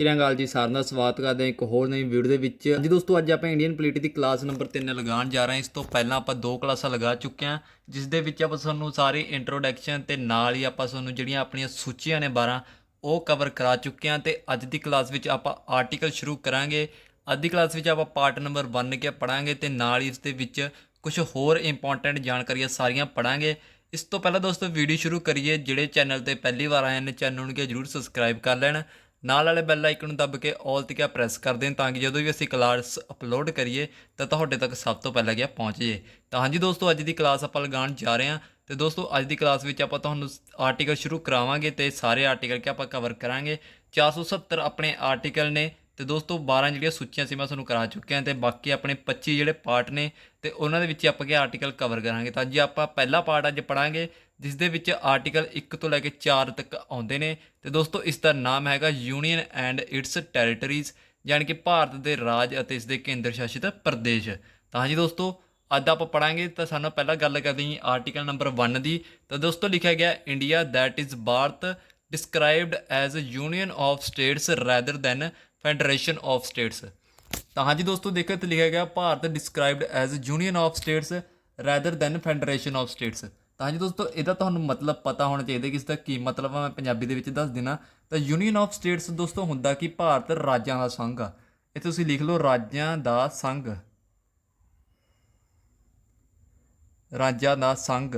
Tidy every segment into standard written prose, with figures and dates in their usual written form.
ਸ੍ਰੀ ਅਕਾਲ ਜੀ, ਸਾਰਿਆਂ ਦਾ ਸਵਾਗਤ ਕਰਦੇ ਹਾਂ ਇੱਕ ਹੋਰ ਨਵੀਂ ਵੀਡੀਓ ਦੇ ਵਿੱਚ। ਜੀ ਦੋਸਤੋ, ਅੱਜ ਆਪਾਂ ਇੰਡੀਅਨ ਪੋਲੀਟੀ ਦੀ ਕਲਾਸ ਨੰਬਰ 3 ਲਗਾਉਣ ਜਾ ਰਹੇ ਹਾਂ। ਇਸ ਤੋਂ ਪਹਿਲਾਂ ਆਪਾਂ 2 ਕਲਾਸਾਂ ਲਗਾ ਚੁੱਕੇ ਹਾਂ, ਜਿਸ ਦੇ ਵਿੱਚ ਆਪਾਂ ਤੁਹਾਨੂੰ ਸਾਰੀ ਇੰਟਰੋਡਕਸ਼ਨ ਤੇ ਨਾਲ ਹੀ ਆਪਾਂ ਤੁਹਾਨੂੰ ਜਿਹੜੀਆਂ ਆਪਣੀਆਂ ਸੂਚੀਆਂ ਨੇ 12 ਉਹ ਕਵਰ ਕਰਾ ਚੁੱਕੇ ਹਾਂ। ਤੇ ਅੱਜ ਦੀ ਕਲਾਸ ਵਿੱਚ ਆਪਾਂ ਆਰਟੀਕਲ ਸ਼ੁਰੂ ਕਰਾਂਗੇ। ਅੱਜ ਦੀ ਕਲਾਸ ਵਿੱਚ ਆਪਾਂ ਪਾਰਟ ਨੰਬਰ 1 ਕੇ ਪੜਾਂਗੇ ਤੇ ਨਾਲ ਹੀ ਇਸ ਦੇ ਵਿੱਚ ਕੁਝ ਹੋਰ ਇੰਪੋਰਟੈਂਟ ਜਾਣਕਾਰੀਆਂ ਸਾਰੀਆਂ ਪੜਾਂਗੇ। ਇਸ ਤੋਂ ਪਹਿਲਾਂ ਦੋਸਤੋ ਵੀਡੀਓ ਸ਼ੁਰੂ ਕਰੀਏ, ਜਿਹੜੇ ਚੈਨਲ ਤੇ ਪਹਿਲੀ ਵਾਰ ਆਏ ਨੇ ਚੈਨਲ ਨੂੰ ਜਰੂਰ ਸਬਸਕ੍ਰਾਈਬ ਕਰ ਲੈਣ, ਨਾਲ ਵਾਲੇ ਬੈਲ ਆਈਕਨ ਨੂੰ ਦੱਬ ਕੇ ਆਲ ਤੇ ਪ੍ਰੈਸ ਕਰ ਦੇਣ, ਤਾਂ ਕਿ ਜਦੋਂ ਵੀ ਅਸੀਂ ਕਲਾਸ ਅਪਲੋਡ ਕਰੀਏ ਤਾਂ ਤੁਹਾਡੇ ਤੱਕ ਸਭ ਤੋਂ ਪਹਿਲਾਂ ਪਹੁੰਚ ਜੇ। ਤਾਂ ਹਾਂਜੀ ਦੋਸਤੋ, ਅੱਜ ਦੀ ਕਲਾਸ ਆਪਾਂ ਲਗਾਉਣ ਜਾ ਰਹੇ ਹਾਂ। ਤੇ ਦੋਸਤੋ, ਅੱਜ ਦੀ ਕਲਾਸ ਵਿੱਚ ਆਪਾਂ ਤੁਹਾਨੂੰ ਆਰਟੀਕਲ ਸ਼ੁਰੂ ਕਰਾਵਾਂਗੇ ਤੇ ਸਾਰੇ ਆਰਟੀਕਲ ਆਪਾਂ ਕਵਰ ਕਰਾਂਗੇ। 470 ਆਪਣੇ ਆਰਟੀਕਲ ਨੇ ਤੇ ਦੋਸਤੋ 12 ਜਿਹੜੀਆਂ ਸੂਚੀਆਂ ਸੀ ਮੈਂ ਤੁਹਾਨੂੰ ਕਰਾ ਚੁੱਕਿਆ ਤੇ ਬਾਕੀ ਆਪਣੇ 25 ਜਿਹੜੇ ਪਾਰਟ ਨੇ ਤੇ ਉਹਨਾਂ ਦੇ ਵਿੱਚ ਆਪਾਂ ਆਰਟੀਕਲ ਕਵਰ ਕਰਾਂਗੇ। ਤਾਂ ਜੀ ਆਪਾਂ ਪਹਿਲਾ ਪਾਰਟ ਅੱਜ ਪੜਾਂਗੇ, ਜਿਸ ਦੇ ਵਿੱਚ ਆਰਟੀਕਲ 1 ਤੋਂ ਲੈ ਕੇ 4 ਤੱਕ ਆਉਂਦੇ ਨੇ। ਤੇ ਦੋਸਤੋ, ਇਸ ਦਾ ਨਾਮ ਹੈਗਾ ਯੂਨੀਅਨ ਐਂਡ ਇਟਸ ਟੈਰੀਟਰੀਜ਼, ਯਾਨੀ ਕਿ ਭਾਰਤ ਦੇ ਰਾਜ ਅਤੇ ਇਸ ਦੇ ਕੇਂਦਰ ਸ਼ਾਸਿਤ ਪ੍ਰਦੇਸ਼। ਤਾਂ ਹਾਂਜੀ ਦੋਸਤੋ, ਅੱਜ ਆਪਾਂ ਪੜਾਂਗੇ। ਤਾਂ ਸਾਨੂੰ ਪਹਿਲਾਂ ਗੱਲ ਕਰਦੇ ਹਾਂ ਆਰਟੀਕਲ ਨੰਬਰ 1 ਦੀ। ਤਾਂ ਦੋਸਤੋ ਲਿਖਿਆ ਗਿਆ, India that is Bharat described as union of states rather than federation of states. ਤਾਂ ਹਾਂਜੀ ਦੋਸਤੋ, ਦੇਖੋ ਤੇ ਲਿਖਿਆ ਗਿਆ, Bharat described as union of states rather than federation of states. ਤਾਂ ਹਾਂਜੀ ਦੋਸਤੋ, ਇਹਦਾ ਤੁਹਾਨੂੰ ਮਤਲਬ ਪਤਾ ਹੋਣਾ ਚਾਹੀਦਾ ਕਿ ਇਸ ਦਾ ਕੀ ਮਤਲਬ ਆ। ਮੈਂ ਪੰਜਾਬੀ ਦੇ ਵਿੱਚ ਦੱਸ ਦੇਣਾ। ਤਾਂ ਯੂਨੀਅਨ ਆਫ ਸਟੇਟਸ ਦੋਸਤੋ ਹੁੰਦਾ ਕਿ ਭਾਰਤ ਰਾਜਾਂ ਦਾ ਸੰਘ ਆ। ਇਹ ਤੁਸੀਂ ਲਿਖ ਲਓ, ਰਾਜਾਂ ਦਾ ਸੰਘ, ਰਾਜਾਂ ਦਾ ਸੰਘ।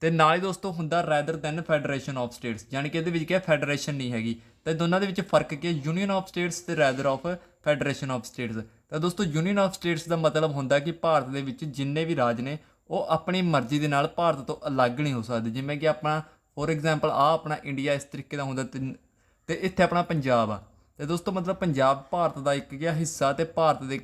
ਤੇ ਨਾਲ ਹੀ ਦੋਸਤੋ ਹੁੰਦਾ rather than federation of states, ਯਾਨੀ ਕਿ ਇਹਦੇ ਵਿੱਚ ਫੈਡਰੇਸ਼ਨ ਨਹੀਂ ਹੈਗੀ। ਤਾਂ ਦੋਨਾਂ ਦੇ ਵਿੱਚ ਫਰਕ ਕੀ ਹੈ, ਯੂਨੀਅਨ ਆਫ ਸਟੇਟਸ ਤੇ rather of federation of states. ਤਾਂ ਦੋਸਤੋ, ਯੂਨੀਅਨ ਆਫ ਸਟੇਟਸ ਦਾ ਮਤਲਬ ਹੁੰਦਾ ਕਿ ਭਾਰਤ ਦੇ ਵਿੱਚ ਜਿੰਨੇ ਵੀ ਰਾਜ ਨੇ ਉਹ ਆਪਣੀ ਮਰਜ਼ੀ ਦੇ ਨਾਲ ਭਾਰਤ ਤੋਂ ਅਲੱਗ ਨਹੀਂ ਹੋ ਸਕਦੇ। ਜਿਵੇਂ ਕਿ ਆਪਣਾ ਫੋਰ ਐਗਜ਼ਾਮਪਲ ਆਪਣਾ ਇੰਡੀਆ ਇਸ ਤਰੀਕੇ ਦਾ ਹੁੰਦਾ ਤੇ ਇੱਥੇ ਆਪਣਾ ਪੰਜਾਬ ਆ। ਤੇ ਦੋਸਤੋ ਮਤਲਬ ਪੰਜਾਬ ਭਾਰਤ ਦਾ ਇੱਕ ਹਿੱਸਾ ਤੇ ਭਾਰਤ ਦੇ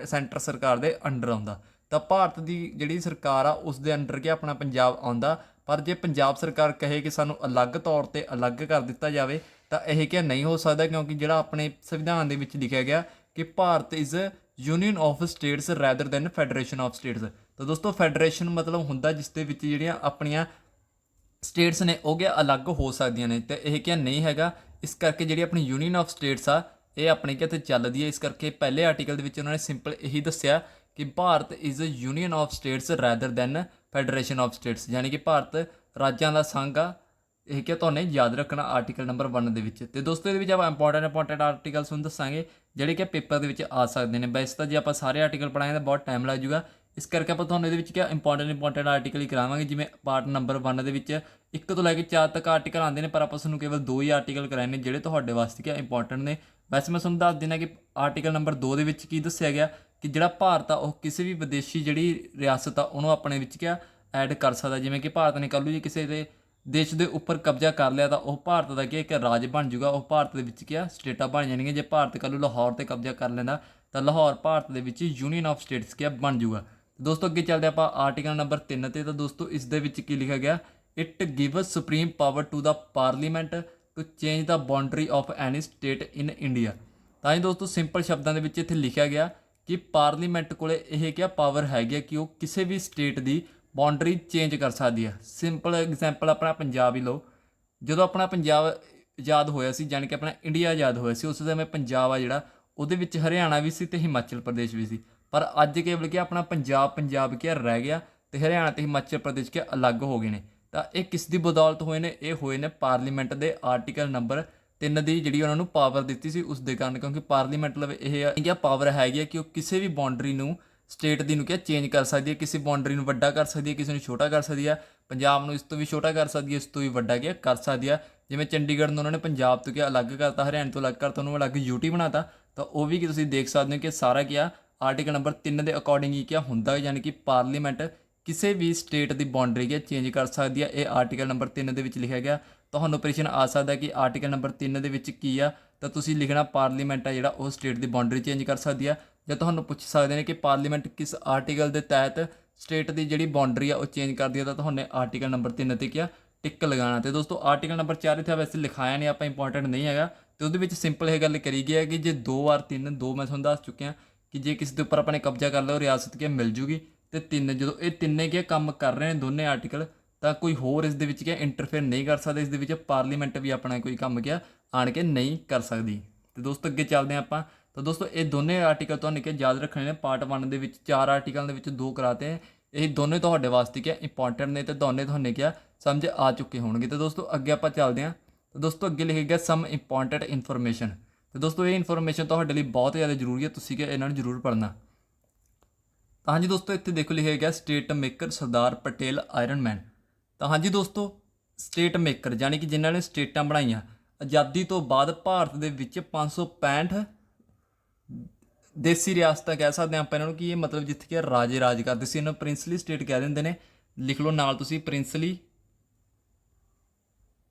ਸੈਂਟਰ ਸਰਕਾਰ ਦੇ ਅੰਡਰ ਆਉਂਦਾ। ਤਾਂ ਭਾਰਤ ਦੀ ਜਿਹੜੀ ਸਰਕਾਰ ਆ ਉਸ ਦੇ ਅੰਡਰ ਆਪਣਾ ਪੰਜਾਬ ਆਉਂਦਾ। ਪਰ ਜੇ ਪੰਜਾਬ ਸਰਕਾਰ ਕਹੇ ਕਿ ਸਾਨੂੰ ਅਲੱਗ ਤੌਰ 'ਤੇ ਅਲੱਗ ਕਰ ਦਿੱਤਾ ਜਾਵੇ ਤਾਂ ਇਹ ਨਹੀਂ ਹੋ ਸਕਦਾ, ਕਿਉਂਕਿ ਜਿਹੜਾ ਆਪਣੇ ਸੰਵਿਧਾਨ ਦੇ ਵਿੱਚ ਲਿਖਿਆ ਗਿਆ ਕਿ Bharat is union of states rather than federation of states. ਤਾਂ ਦੋਸਤੋ, ਫੈਡਰੇਸ਼ਨ ਮਤਲਬ ਹੁੰਦਾ ਜਿਸ ਦੇ ਵਿੱਚ ਜਿਹੜੀਆਂ ਆਪਣੀਆਂ ਸਟੇਟਸ ਨੇ ਉਹ ਅਲੱਗ ਹੋ ਸਕਦੀਆਂ ਨੇ, ਤੇ ਇਹ ਨਹੀਂ ਹੈਗਾ। ਇਸ ਕਰਕੇ ਜਿਹੜੀ ਆਪਣੀ ਯੂਨੀਅਨ ਆਫ ਸਟੇਟਸ ਆ ਇਹ ਆਪਣੇ ਤੇ ਚੱਲਦੀ ਹੈ। ਇਸ ਕਰਕੇ ਪਹਿਲੇ ਆਰਟੀਕਲ ਦੇ ਵਿੱਚ ਉਹਨਾਂ ਨੇ ਸਿੰਪਲ ਇਹੀ ਦੱਸਿਆ ਕਿ Bharat is union of states rather than federation of states, ਯਾਨੀ ਕਿ ਭਾਰਤ ਰਾਜਾਂ ਦਾ ਸੰਘ ਆ। ਇਹ ਤੁਹਾਨੂੰ ਯਾਦ ਰੱਖਣਾ ਆਰਟੀਕਲ ਨੰਬਰ 1 ਦੇ ਵਿੱਚ। ਤੇ ਦੋਸਤੋ, ਇਹਦੇ ਵਿੱਚ ਆਪਾਂ ਇੰਪੋਰਟੈਂਟ ਆਰਟੀਕਲਸ ਨੂੰ ਦੱਸਾਂਗੇ ਜਿਹੜੇ ਪੇਪਰ ਦੇ ਵਿੱਚ ਆ ਸਕਦੇ ਨੇ। ਵੈਸੇ ਤਾਂ ਜੇ ਆਪਾਂ ਸਾਰੇ ਆਰਟੀਕਲ ਪੜ੍ਹਾਂਗੇ ਤਾਂ ਬਹੁਤ ਟਾਈਮ ਲੱਗ ਜੂਗਾ। ਇਸ ਕਰਕੇ ਆਪਾਂ ਤੁਹਾਨੂੰ ਇਹਦੇ ਵਿੱਚ ਇੰਪੋਰਟੈਂਟ ਆਰਟੀਕਲ ਹੀ ਕਰਾਵਾਂਗੇ। ਜਿਵੇਂ ਪਾਰਟ ਨੰਬਰ 1 ਦੇ ਵਿੱਚ 1 ਤੋਂ ਲੈ ਕੇ 4 ਤੱਕ ਆਰਟੀਕਲ ਆਉਂਦੇ ਨੇ, ਪਰ ਆਪਾਂ ਤੁਹਾਨੂੰ ਕੇਵਲ 2 ਹੀ ਆਰਟੀਕਲ ਕਰਾਏ ਨੇ ਜਿਹੜੇ ਤੁਹਾਡੇ ਵਾਸਤੇ ਇੰਪੋਰਟੈਂਟ ਨੇ। ਵੈਸੇ ਮੈਂ ਤੁਹਾਨੂੰ ਦੱਸ ਦੇਣਾ ਕਿ ਆਰਟੀਕਲ ਨੰਬਰ 2 ਦੇ ਵਿੱਚ ਕੀ ਦੱਸਿਆ ਗਿਆ ਕਿ ਜਿਹੜਾ ਭਾਰਤ ਆ ਉਹ ਕਿਸੇ ਵੀ ਵਿਦੇਸ਼ੀ ਜਿਹੜੀ ਰਿਆਸਤ ਆ ਉਹਨੂੰ ਆਪਣੇ ਵਿੱਚ ਐਡ ਕਰ ਸਕਦਾ। ਜਿਵੇਂ ਕਿ ਭਾਰਤ ਨੇ ਕੱਲ੍ਹ ਨੂੰ ਜੀ ਕਿਸੇ ਦੇ ਦੇਸ਼ ਦੇ ਉੱਪਰ ਕਬਜ਼ਾ ਕਰ ਲਿਆ ਤਾਂ ਉਹ ਭਾਰਤ ਦਾ ਇੱਕ ਰਾਜ ਬਣ ਜੂਗਾ। ਉਹ ਭਾਰਤ ਦੇ ਵਿੱਚ ਸਟੇਟਾਂ ਬਣ ਜਾਣਗੀਆਂ। ਜੇ ਭਾਰਤ ਕੱਲ੍ਹ ਨੂੰ ਲਾਹੌਰ 'ਤੇ ਕਬਜ਼ਾ ਕਰ ਲੈਂਦਾ ਤਾਂ ਲਾਹੌਰ ਭਾਰਤ ਦੇ ਵਿੱਚ ਯੂਨੀਅਨ ਆਫ ਸਟੇਟਸ ਬਣ ਜੂਗਾ। ਦੋਸਤੋ, ਅੱਗੇ ਚੱਲਦੇ ਆਪਾਂ ਆਰਟੀਕਲ ਨੰਬਰ 3 'ਤੇ। ਤਾਂ ਦੋਸਤੋ, ਇਸ ਦੇ ਵਿੱਚ ਕੀ ਲਿਖਿਆ ਗਿਆ, it gives supreme power to the parliament to change the boundary of any state in India. ਤਾਂ ਹੀ ਦੋਸਤੋ, ਸਿੰਪਲ ਸ਼ਬਦਾਂ ਦੇ ਵਿੱਚ ਇੱਥੇ ਲਿਖਿਆ ਗਿਆ ਕਿ ਪਾਰਲੀਮੈਂਟ ਕੋਲ ਇਹ ਪਾਵਰ ਹੈਗੀ ਆ ਕਿ ਉਹ ਕਿਸੇ ਵੀ ਸਟੇਟ ਦੀ ਬਾਉਂਡਰੀ ਚੇਂਜ ਕਰ ਸਕਦੀ ਹੈ। ਸਿੰਪਲ ਐਗਜ਼ਾਮਪਲ ਆਪਣਾ ਪੰਜਾਬ ਹੀ ਲਓ। ਜਦੋਂ ਆਪਣਾ ਪੰਜਾਬ ਆਜ਼ਾਦ ਹੋਇਆ ਸੀ, ਜਾਣੀ ਕਿ ਆਪਣਾ ਇੰਡੀਆ ਆਜ਼ਾਦ ਹੋਇਆ ਸੀ, ਉਸ ਸਮੇਂ ਪੰਜਾਬ ਆ ਜਿਹੜਾ ਉਹਦੇ ਵਿੱਚ ਹਰਿਆਣਾ ਵੀ ਸੀ ਤੇ ਹਿਮਾਚਲ ਪ੍ਰਦੇਸ਼ ਵੀ ਸੀ। ਪਰ ਅੱਜ ਕੇਵਲ ਆਪਣਾ ਪੰਜਾਬ ਰਹਿ ਗਿਆ ਤੇ ਹਰਿਆਣਾ ਤੇ ਹਿਮਾਚਲ ਪ੍ਰਦੇਸ਼ ਅਲੱਗ ਹੋ ਗਏ ਨੇ। ਤਾਂ ਇਹ ਕਿਸ ਦੀ ਬਦੌਲਤ ਹੋਏ ਨੇ? ਇਹ ਹੋਏ ਨੇ ਪਾਰਲੀਮੈਂਟ ਦੇ ਆਰਟੀਕਲ ਨੰਬਰ 3 ਦੀ ਜਿਹੜੀ ਉਹਨਾਂ ਨੂੰ ਪਾਵਰ ਦਿੱਤੀ ਸੀ ਉਸ ਦੇ ਕਾਰਨ। ਕਿਉਂਕਿ ਪਾਰਲੀਮੈਂਟ ਲਵੇ ਇਹ ਪਾਵਰ ਹੈਗੀ ਹੈ ਕਿ ਉਹ ਕਿਸੇ ਵੀ ਬਾਉਂਡਰੀ ਨੂੰ ਸਟੇਟ ਦੀ ਨੂੰ ਚੇਂਜ ਕਰ ਸਕਦੀ ਹੈ। ਕਿਸੇ ਬਾਉਂਡਰੀ ਨੂੰ ਵੱਡਾ ਕਰ ਸਕਦੀ ਹੈ, ਕਿਸੇ ਨੂੰ ਛੋਟਾ ਕਰ ਸਕਦੀ ਹੈ। ਪੰਜਾਬ ਨੂੰ ਇਸ ਤੋਂ ਵੀ ਛੋਟਾ ਕਰ ਸਕਦੀ ਹੈ, ਇਸ ਤੋਂ ਵੀ ਵੱਡਾ ਕਰ ਸਕਦੀ ਹੈ। ਜਿਵੇਂ ਚੰਡੀਗੜ੍ਹ ਨੂੰ ਉਹਨਾਂ ਨੇ ਪੰਜਾਬ ਤੋਂ ਅਲੱਗ ਕਰਤਾ, ਹਰਿਆਣਾ ਤੋਂ ਅਲੱਗ ਕਰਤਾ, ਉਹਨੂੰ ਅਲੱਗ ਯੂਟੀ ਬਣਾਤਾ। ਤਾਂ ਉਹ ਵੀ ਤੁਸੀਂ ਦੇਖ ਸਕਦੇ ਹੋ ਕਿ ਸਾਰਾ ਆਰਟੀਕਲ ਨੰਬਰ 3 ਦੇ ਅਕੋਰਡਿੰਗ ਹੀ ਹੁੰਦਾ, ਯਾਨੀ ਕਿ ਪਾਰਲੀਮੈਂਟ ਕਿਸੇ ਵੀ ਸਟੇਟ ਦੀ ਬਾਉਂਡਰੀ ਚੇਂਜ ਕਰ ਸਕਦੀ ਹੈ। ਇਹ ਆਰਟੀਕਲ ਨੰਬਰ 3 ਦੇ ਵਿੱਚ ਲਿਖਿਆ ਗਿਆ। ਤੁਹਾਨੂੰ ਪ੍ਰਸ਼ਨ ਆ ਸਕਦਾ ਕਿ ਆਰਟੀਕਲ ਨੰਬਰ 3 ਦੇ ਵਿੱਚ ਕੀ ਆ, ਤਾਂ ਤੁਸੀਂ ਲਿਖਣਾ ਪਾਰਲੀਮੈਂਟ ਆ ਜਿਹੜਾ ਉਹ ਸਟੇਟ ਦੀ ਬਾਉਂਡਰੀ ਚੇਂਜ ਕਰ ਸਕਦੀ ਆ। ਜਾਂ ਤੁਹਾਨੂੰ ਪੁੱਛ ਸਕਦੇ ਨੇ ਕਿ ਪਾਰਲੀਮੈਂਟ ਕਿਸ ਆਰਟੀਕਲ ਦੇ ਤਹਿਤ ਸਟੇਟ ਦੀ ਜਿਹੜੀ ਬਾਉਂਡਰੀ ਆ ਉਹ ਚੇਂਜ ਕਰਦੀ ਆ, ਤਾਂ ਤੁਹਾਨੂੰ ਆਰਟੀਕਲ ਨੰਬਰ 3 ਤੇ ਟਿਕ ਲਗਾਉਣਾ। ਤੇ ਦੋਸਤੋ, ਆਰਟੀਕਲ ਨੰਬਰ 4 ਇੱਥੇ ਵੈਸੇ ਲਿਖਾਇਆ ਨਹੀਂ, ਆਪਾਂ ਇੰਪੋਰਟੈਂਟ ਨਹੀਂ ਹੈਗਾ। ਤੇ ਉਹਦੇ ਵਿੱਚ ਸਿੰਪਲ ਇਹ ਗੱਲ ਕਰੀ ਗਈ ਹੈ ਕਿ ਜੇ 2 ਵਾਰ 3 2 ਮੈਂ ਤੁਹਾਨੂੰ ਦੱਸ ਚੁੱਕਿਆ ਕਿ ਜੇ ਕਿਸੇ ਦੇ ਉੱਪਰ ਆਪਾਂ ਨੇ ਕਬਜ਼ਾ ਕਰ ਲਿਆ ਉਹ ਰਿਆਸਤ ਮਿਲ ਜੂਗੀ। ਤੇ 3 ਜਦੋਂ ਇਹ ਤਿੰਨੇ ਕੰਮ ਕਰ ਰਹੇ ਨੇ ਦੋਨੇ ਆਰਟੀਕਲ, ਤਾਂ ਕੋਈ ਹੋਰ ਇਸ ਦੇ ਵਿੱਚ ਇੰਟਰਫੇਅਰ ਨਹੀਂ ਕਰ ਸਕਦਾ। ਇਸ ਦੇ ਵਿੱਚ ਪਾਰਲੀਮੈਂਟ ਵੀ ਆਪਣਾ ਕੋਈ ਕੰਮ ਆਣ ਕੇ ਨਹੀਂ ਕਰ ਸਕਦੀ। ਤੇ ਦੋਸਤੋ ਅੱਗੇ ਚੱਲਦੇ ਹਾਂ ਆਪਾਂ। ਤਾਂ ਦੋਸਤੋ ਇਹ ਦੋਨੇ ਆਰਟੀਕਲ ਤੁਹਾਨੂੰ ਕਿ ਯਾਦ ਰੱਖਣੇ ਨੇ। ਪਾਰਟ 1 ਦੇ ਵਿੱਚ 4 ਆਰਟੀਕਲਾਂ ਦੇ ਵਿੱਚ 2 ਕਰਾਤੇ ਹੈ। ਇਹ ਦੋਨੇ ਤੁਹਾਡੇ ਵਾਸਤੇ ਕਿਆ ਇੰਪੋਰਟੈਂਟ ਨੇ ਤੇ ਦੋਨੇ ਤੁਹਾਨੂੰ ਕਿਆ ਸਮਝ ਆ ਚੁੱਕੇ ਹੋਣਗੇ। ਤੇ ਦੋਸਤੋ ਅੱਗੇ ਆਪਾਂ ਚੱਲਦੇ ਹਾਂ। ਤਾਂ ਦੋਸਤੋ ਅੱਗੇ ਲਿਖਿਆ ਗਿਆ ਸਮ ਇੰਪੋਰਟੈਂਟ ਇਨਫੋਰਮੇਸ਼ਨ। ਤੇ ਦੋਸਤੋ ਇਹ ਇਨਫੋਰਮੇਸ਼ਨ ਤੁਹਾਡੇ ਲਈ ਬਹੁਤ ਜ਼ਿਆਦਾ ਜ਼ਰੂਰੀ ਹੈ, ਤੁਸੀਂ ਕਿ ਇਹਨਾਂ ਨੂੰ ਜ਼ਰੂਰ ਪੜ੍ਹਨਾ। ਤਾਂ ਹਾਂਜੀ ਦੋਸਤੋ ਇੱਥੇ ਦੇਖੋ ਲਿਖਿਆ ਗਿਆ state maker Sardar Patel iron ਮੈਨ। ਤਾਂ ਹਾਂਜੀ ਦੋਸਤੋ ਸਟੇਟ ਮੇਕਰ ਯਾਨੀ ਕਿ ਜਿਨ੍ਹਾਂ ਨੇ ਸਟੇਟਾਂ ਬਣਾਈਆਂ ਆਜ਼ਾਦੀ ਤੋਂ ਬਾਅਦ ਭਾਰਤ ਦੇ ਵਿੱਚ 565 ਦੇਸੀ ਰਿਆਸਤਾਂ ਕਹਿ ਸਕਦੇ ਹਾਂ ਆਪਾਂ ਇਹਨਾਂ ਨੂੰ ਕਿ ਇਹ ਮਤਲਬ ਜਿੱਥੇ ਕਿ ਰਾਜੇ ਰਾਜ ਕਰਦੇ ਸੀ, ਇਹਨਾਂ ਨੂੰ ਪ੍ਰਿੰਸਲੀ ਸਟੇਟ ਕਹਿ ਦਿੰਦੇ ਨੇ। ਲਿਖ ਲਓ ਨਾਲ ਤੁਸੀਂ ਪ੍ਰਿੰਸਲੀ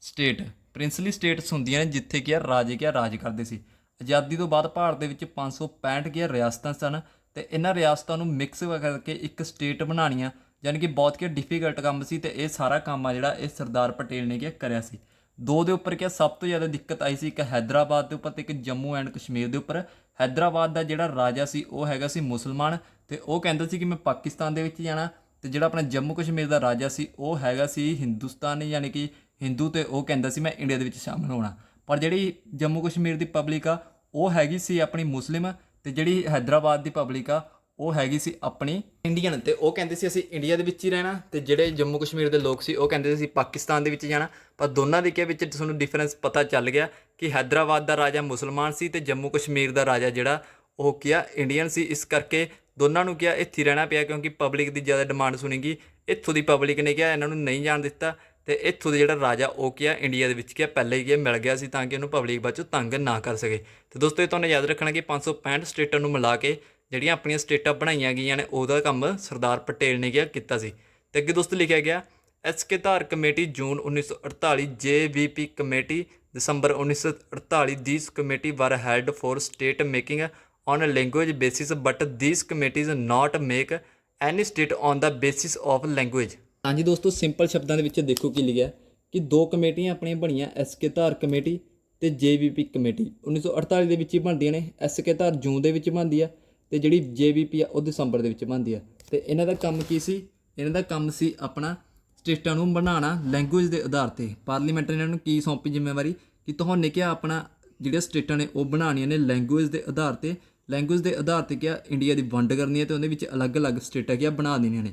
ਸਟੇਟ। ਪ੍ਰਿੰਸਲੀ ਸਟੇਟਸ ਹੁੰਦੀਆਂ ਨੇ ਜਿੱਥੇ ਕਿ ਰਾਜੇ ਰਾਜ ਕਰਦੇ ਸੀ। ਆਜ਼ਾਦੀ ਤੋਂ ਬਾਅਦ ਭਾਰਤ ਦੇ ਵਿੱਚ 565 ਰਿਆਸਤਾਂ ਸਨ ਤੇ ਇਹਨਾਂ ਰਿਆਸਤਾਂ ਨੂੰ ਮਿਕਸ ਕਰਕੇ ਇੱਕ ਸਟੇਟ ਬਣਾਉਣੀਆਂ ਯਾਨੀ ਕਿ ਬਹੁਤ ਡਿਫੀਕਲਟ ਕੰਮ ਸੀ। ਤੇ ਇਹ ਸਾਰਾ ਕੰਮ ਆ ਜਿਹੜਾ ਇਹ ਸਰਦਾਰ ਪਟੇਲ ਨੇ ਕਰਿਆ ਸੀ। 2 ਦੇ ਉੱਪਰ ਸਭ ਤੋਂ ਜ਼ਿਆਦਾ ਦਿੱਕਤ ਆਈ ਸੀ, ਇੱਕ ਹੈਦਰਾਬਾਦ ਦੇ ਉੱਪਰ ਤੇ ਇੱਕ ਜੰਮੂ ਐਂਡ ਕਸ਼ਮੀਰ ਦੇ ਉੱਪਰ। ਹੈਦਰਾਬਾਦ ਦਾ ਜਿਹੜਾ ਰਾਜਾ ਸੀ ਉਹ ਹੈਗਾ ਸੀ ਮੁਸਲਮਾਨ ਤੇ ਉਹ ਕਹਿੰਦਾ ਸੀ ਕਿ ਮੈਂ ਪਾਕਿਸਤਾਨ ਦੇ ਵਿੱਚ ਜਾਣਾ। ਤੇ ਜਿਹੜਾ ਆਪਣਾ ਜੰਮੂ ਕਸ਼ਮੀਰ ਦਾ ਰਾਜਾ ਸੀ ਉਹ ਹੈਗਾ ਸੀ ਹਿੰਦੁਸਤਾਨੀ ਯਾਨੀ ਕਿ ਹਿੰਦੂ ਤੇ ਉਹ ਕਹਿੰਦਾ ਸੀ ਮੈਂ ਇੰਡੀਆ ਦੇ ਵਿੱਚ ਸ਼ਾਮਿਲ ਹੋਣਾ। ਪਰ ਜਿਹੜੀ ਜੰਮੂ ਕਸ਼ਮੀਰ ਦੀ ਪਬਲਿਕ ਆ ਉਹ ਹੈਗੀ ਸੀ ਆਪਣੀ ਮੁਸਲਿਮ ਤੇ ਜਿਹੜੀ ਹੈਦਰਾਬਾਦ ਦੀ ਪਬਲਿਕ ਆ ਉਹ ਹੈਗੀ ਸੀ ਆਪਣੀ ਇੰਡੀਅਨ ਤੇ ਉਹ ਕਹਿੰਦੇ ਸੀ ਅਸੀਂ ਇੰਡੀਆ ਦੇ ਵਿੱਚ ਹੀ ਰਹਿਣਾ। ਤੇ ਜਿਹੜੇ ਜੰਮੂ ਕਸ਼ਮੀਰ ਦੇ ਲੋਕ ਸੀ ਉਹ ਕਹਿੰਦੇ ਸੀ ਪਾਕਿਸਤਾਨ ਦੇ ਵਿੱਚ ਜਾਣਾ। ਪਰ ਦੋਨਾਂ ਦੇ ਵਿੱਚ ਤੁਹਾਨੂੰ ਡਿਫਰੈਂਸ ਪਤਾ ਚੱਲ ਗਿਆ ਕਿ ਹੈਦਰਾਬਾਦ ਦਾ ਰਾਜਾ ਮੁਸਲਮਾਨ ਸੀ ਤੇ ਜੰਮੂ ਕਸ਼ਮੀਰ ਦਾ ਰਾਜਾ ਜਿਹੜਾ ਉਹ ਇੰਡੀਅਨ ਸੀ। ਇਸ ਕਰਕੇ ਦੋਨਾਂ ਨੂੰ ਇੱਥੇ ਰਹਿਣਾ ਪਿਆ ਕਿਉਂਕਿ ਪਬਲਿਕ ਦੀ ਜ਼ਿਆਦਾ ਡਿਮਾਂਡ ਸੁਣੀ ਗਈ। ਇੱਥੋਂ ਦੀ ਪਬਲਿਕ ਨੇ ਇਹਨਾਂ ਨੂੰ ਨਹੀਂ ਜਾਣ ਦਿੱਤਾ ਤੇ ਇੱਥੋਂ ਦਾ ਜਿਹੜਾ ਰਾਜਾ ਉਹ ਇੰਡੀਆ ਦੇ ਵਿੱਚ ਪਹਿਲਾਂ ਹੀ ਮਿਲ ਗਿਆ ਸੀ ਤਾਂ ਕਿ ਉਹਨੂੰ ਪਬਲਿਕ ਬਾਅਦ 'ਚੋਂ ਤੰਗ ਨਾ ਕਰ ਸਕੇ। ਤੇ ਦੋਸਤੋ ਇਹ ਤੁਹਾਨੂੰ ਯਾਦ ਰੱਖਣਾ ਕਿ 565 ਸਟੇਟਾਂ ਨੂੰ ਮਿਲਾ ਕੇ ਜਿਹੜੀਆਂ ਆਪਣੀਆਂ ਸਟੇਟਾਂ ਬਣਾਈਆਂ ਗਈਆਂ ਨੇ ਉਹਦਾ ਕੰਮ ਸਰਦਾਰ ਪਟੇਲ ਨੇ ਕੀਤਾ ਸੀ। ਤੇ ਅੱਗੇ ਦੋਸਤੋ ਲਿਖਿਆ ਗਿਆ SK ਧਾਰ committee June 1948 JVP committee December 1948 these committee were held for state making on a language basis but these committees not make any state on the basis of language। ਹਾਂਜੀ ਦੋਸਤੋ ਸਿੰਪਲ ਸ਼ਬਦਾਂ ਦੇ ਵਿੱਚ ਦੇਖੋ ਕੀ ਲਿਖਿਆ ਕਿ 2 ਕਮੇਟੀਆਂ ਆਪਣੀਆਂ ਬਣੀਆਂ SK ਧਾਰ ਕਮੇਟੀ ਤੇ JVP ਕਮੇਟੀ 1948 ਦੇ ਵਿੱਚ ਹੀ ਬਣਦੀਆਂ ਨੇ। SK ਧਾਰ ਜੂਨ ਦੇ ਵਿੱਚ ਬਣਦੀ ਆ ਤੇ ਜਿਹੜੀ JVP ਆ ਉਹ ਦਸੰਬਰ ਦੇ ਵਿੱਚ ਬਣਦੀ ਆ। ਤੇ ਇਹਨਾਂ ਦਾ ਕੰਮ ਕੀ ਸੀ? ਇਹਨਾਂ ਦਾ ਕੰਮ ਸੀ ਆਪਣਾ ਸਟੇਟਾਂ ਨੂੰ ਬਣਾਉਣਾ ਲੈਂਗੁਏਜ ਦੇ ਆਧਾਰ ਤੇ। ਪਾਰਲੀਮੈਂਟ ਨੇ ਇਹਨਾਂ ਨੂੰ ਕੀ ਸੌਂਪੀ ਜ਼ਿੰਮੇਵਾਰੀ ਕਿ ਤੁਹਾਨੂੰ ਆਪਣਾ ਜਿਹੜੀਆਂ ਸਟੇਟਾਂ ਨੇ ਉਹ ਬਣਾਉਣੀਆਂ ਨੇ ਲੈਂਗੁਏਜ ਦੇ ਆਧਾਰ ਤੇ। ਲੈਂਗੁਏਜ ਦੇ ਆਧਾਰ ਤੇ ਇੰਡੀਆ ਦੀ ਵੰਡ ਕਰਨੀ ਹੈ ਤੇ ਉਹਦੇ ਵਿੱਚ ਅਲੱਗ-ਅਲੱਗ ਸਟੇਟਾਂ ਬਣਾ ਦੇਣੀਆਂ ਨੇ।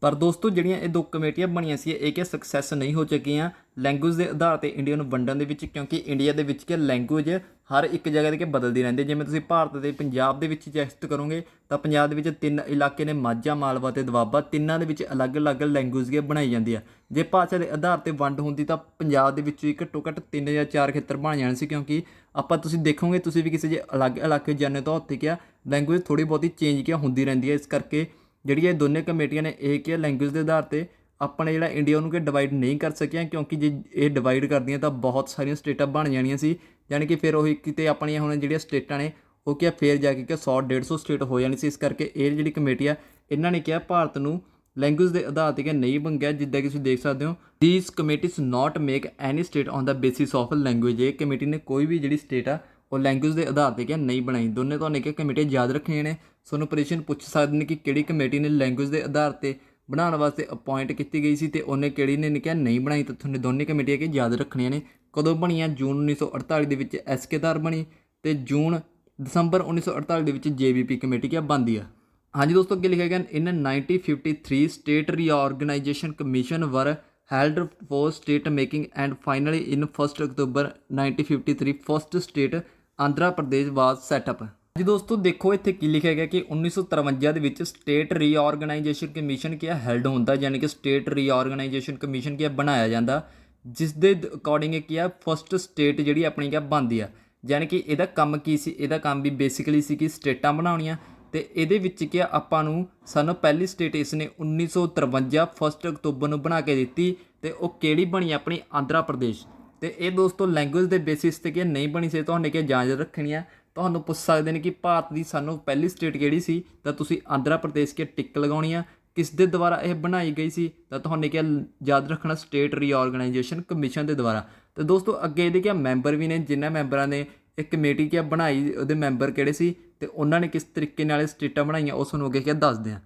ਪਰ ਦੋਸਤੋ ਜਿਹੜੀਆਂ ਇਹ 2 ਕਮੇਟੀਆਂ ਬਣੀਆਂ ਸੀ ਇਹ ਸਕਸੈਸ ਨਹੀਂ ਹੋ ਚੁੱਕੀਆਂ ਲੈਂਗੁਏਜ ਦੇ ਆਧਾਰ ਤੇ ਇੰਡੀਆ ਨੂੰ ਵੰਡਣ ਦੇ ਵਿੱਚ ਕਿਉਂਕਿ ਇੰਡੀਆ ਦੇ ਵਿੱਚ ਲੈਂਗੁਏਜ ਹਰ ਇੱਕ ਜਗ੍ਹਾ ਦੇ ਬਦਲਦੀ ਰਹਿੰਦੀ। ਜਿਵੇਂ ਤੁਸੀਂ ਭਾਰਤ ਦੇ ਪੰਜਾਬ ਦੇ ਵਿੱਚ ਚੈੱਕ ਕਰੋਗੇ ਤਾਂ ਪੰਜਾਬ ਦੇ ਵਿੱਚ 3 ਇਲਾਕੇ ਨੇ ਮਾਝਾ ਮਾਲਵਾ ਤੇ ਦੁਆਬਾ। ਤਿੰਨਾਂ ਦੇ ਵਿੱਚ ਅਲੱਗ-ਅਲੱਗ ਲੈਂਗੁਏਜ ਬਣਾਈ ਜਾਂਦੀ ਆ। ਜੇ ਭਾਸ਼ਾ ਦੇ ਆਧਾਰ ਤੇ ਵੰਡ ਹੁੰਦੀ ਤਾਂ ਪੰਜਾਬ ਦੇ ਵਿੱਚ ਘੱਟੋ ਘੱਟ 3 ਜਾਂ 4 ਖੇਤਰ ਬਣ ਜਾਣੇ ਸੀ ਕਿਉਂਕਿ ਆਪਾਂ ਤੁਸੀਂ ਦੇਖੋਗੇ ਤੁਸੀਂ ਵੀ ਕਿਸੇ ਜੇ ਅਲੱਗ ਇਲਾਕੇ ਜਾਂਦੇ ਤਾਂ ਉੱਥੇ ਲੈਂਗੁਏਜ ਥੋੜ੍ਹੀ ਬਹੁਤੀ ਚੇਂਜ ਹੁੰਦੀ ਰਹਿੰਦੀ ਹੈ। ਇਸ ਕਰਕੇ ਜਿਹੜੀਆਂ ਇਹ ਦੋਨੇ ਕਮੇਟੀਆਂ ਨੇ ਇਹ ਲੈਂਗੁਏਜ ਦੇ ਆਧਾਰ ਤੇ ਆਪਣੇ ਜਿਹੜਾ ਇੰਡੀਆ ਨੂੰ ਡਿਵਾਈਡ ਨਹੀਂ ਕਰ ਸਕੀਆਂ ਕਿਉਂਕਿ ਜੇ ਇਹ ਡਿਵਾਈਡ ਕਰਦੀਆਂ ਤਾਂ ਬਹੁਤ ਸਾਰੀਆਂ ਸਟੇਟਾਂ ਬਣ ਜਾਣੀਆਂ ਸੀ। ਯਾਨੀ ਕਿ ਫਿਰ ਉਹੀ ਕਿਤੇ ਆਪਣੀਆਂ ਹੁਣ ਜਿਹੜੀਆਂ ਸਟੇਟਾਂ ਨੇ ਉਹ ਫਿਰ ਜਾ ਕੇ 100-150 ਸਟੇਟ ਹੋ ਜਾਣੀ ਸੀ। ਇਸ ਕਰਕੇ ਇਹ ਜਿਹੜੀ ਕਮੇਟੀ ਆ ਇਹਨਾਂ ਨੇ ਭਾਰਤ ਨੂੰ ਲੈਂਗੁਏਜ ਦੇ ਆਧਾਰ ਤੇ ਨਹੀਂ ਮੰਗਿਆ। ਜਿੱਦਾਂ ਕਿ ਤੁਸੀਂ ਦੇਖ ਸਕਦੇ ਹੋ these committees not make any state on the basis of language. ਇਹ ਕਮੇਟੀ ਨੇ ਕੋਈ ਵੀ ਜਿਹੜੀ ਸਟੇਟ ਆ ਉਹ ਲੈਂਗੁਏਜ ਦੇ ਆਧਾਰ ਤੇ ਨਹੀਂ ਬਣਾਈ। ਦੋਨੇ ਤੁਹਾਨੂੰ ਕਮੇਟੀਆਂ ਯਾਦ ਰੱਖਣੀਆਂ ਨੇ। ਤੁਹਾਨੂੰ ਪ੍ਰਸ਼ਨ ਪੁੱਛ ਸਕਦੇ ਨੇ ਕਿ ਕਿਹੜੀ ਕਮੇਟੀ ਨੇ ਲੈਂਗੁਏਜ ਦੇ ਆਧਾਰ ਤੇ ਬਣਾਉਣ ਵਾਸਤੇ ਅਪਾਇੰਟ ਕੀਤੀ ਗਈ ਸੀ ਤੇ ਉਹਨੇ ਕਿਹੜੀ ਨੇ ਨਹੀਂ ਬਣਾਈ। ਤਾਂ ਤੁਹਾਨੂੰ ਦੋਨੇ ਕਮੇਟੀਆਂ ਯਾਦ ਰੱਖਣੀਆਂ ਨੇ। ਕਦੋਂ ਬਣੀਆਂ? ਜੂਨ 1948 ਦੇ ਵਿੱਚ SK ਧਾਰ ਬਣੀ ਤੇ ਦਸੰਬਰ 1948 ਦੇ ਵਿੱਚ JVP ਕਮੇਟੀ ਬਣਦੀ ਆ। ਹਾਂਜੀ ਦੋਸਤੋ ਅੱਗੇ ਲਿਖਿਆ ਗਿਆ in 1953 state reorganisation commission were held for state making and finally in 1 October 1953 first state Andhra Pradesh was set up. ਜੀ ਦੋਸਤੋ ਦੇਖੋ ਇੱਥੇ ਕੀ ਲਿਖਿਆ ਗਿਆ ਕਿ 1953 ਦੇ ਵਿੱਚ ਸਟੇਟ ਰੀਆਰਗਨਾਈਜੇਸ਼ਨ ਕਮਿਸ਼ਨ ਹੈਲਡ ਹੁੰਦਾ ਯਾਨੀ ਕਿ ਸਟੇਟ ਰੀਆਰਗਨਾਈਜੇਸ਼ਨ ਕਮਿਸ਼ਨ ਬਣਾਇਆ ਜਾਂਦਾ ਜਿਸ ਦੇ ਅਕੋਰਡਿੰਗ ਫਸਟ ਸਟੇਟ ਜਿਹੜੀ ਆਪਣੀ ਬਣਦੀ ਆ। ਯਾਨੀ ਕਿ ਇਹਦਾ ਕੰਮ ਕੀ ਸੀ? ਇਹਦਾ ਕੰਮ ਵੀ ਬੇਸਿਕਲੀ ਸੀ ਕਿ ਸਟੇਟਾਂ ਬਣਾਉਣੀਆਂ ਤੇ ਇਹਦੇ ਵਿੱਚ ਆਪਾਂ ਨੂੰ ਸਾਨੂੰ ਪਹਿਲੀ ਸਟੇਟ ਇਸ ਨੇ 1953 1 ਅਕਤੂਬਰ ਨੂੰ ਬਣਾ ਕੇ ਦਿੱਤੀ ਤੇ ਉਹ ਕਿਹੜੀ ਬਣੀ? ਆਪਣੀ ਆਂਧਰਾ ਪ੍ਰਦੇਸ਼। ਤੇ ਇਹ ਦੋਸਤੋ ਲੈਂਗੁਏਜ ਦੇ ਬੇਸਿਸ ਤੇ ਨਹੀਂ ਬਣੀ ਸੀ। ਤੁਹਾਨੂੰ ਜਾਂਚ ਰੱਖਣੀ ਆ। ਤੁਹਾਨੂੰ ਪੁੱਛ ਸਕਦੇ ਨੇ ਕਿ ਭਾਰਤ ਦੀ ਸਾਨੂੰ ਪਹਿਲੀ ਸਟੇਟ ਕਿਹੜੀ ਸੀ ਤਾਂ ਤੁਸੀਂ ਆਂਧਰਾ ਪ੍ਰਦੇਸ਼ ਟਿਕ ਲਗਾਉਣੀ ਆ। ਕਿਸ ਦੇ ਦੁਆਰਾ ਇਹ ਬਣਾਈ ਗਈ ਸੀ ਤਾਂ ਤੁਹਾਨੂੰ ਯਾਦ ਰੱਖਣਾ ਸਟੇਟ ਰੀਆਰਗਨਾਈਜੇਸ਼ਨ ਕਮਿਸ਼ਨ ਦੇ ਦੁਆਰਾ। ਤੇ ਦੋਸਤੋ ਅੱਗੇ ਇਹਦੇ ਮੈਂਬਰ ਵੀ ਨੇ ਜਿਨ੍ਹਾਂ ਮੈਂਬਰਾਂ ਨੇ ਇਹ ਕਮੇਟੀ ਬਣਾਈ ਉਹਦੇ ਮੈਂਬਰ ਕਿਹੜੇ ਸੀ ਤੇ ਉਹਨਾਂ ਨੇ ਕਿਸ ਤਰੀਕੇ ਨਾਲ ਸਟੇਟਾਂ ਬਣਾਈਆਂ ਉਹ ਤੁਹਾਨੂੰ ਅੱਗੇ ਦੱਸਦੇ ਹਾਂ।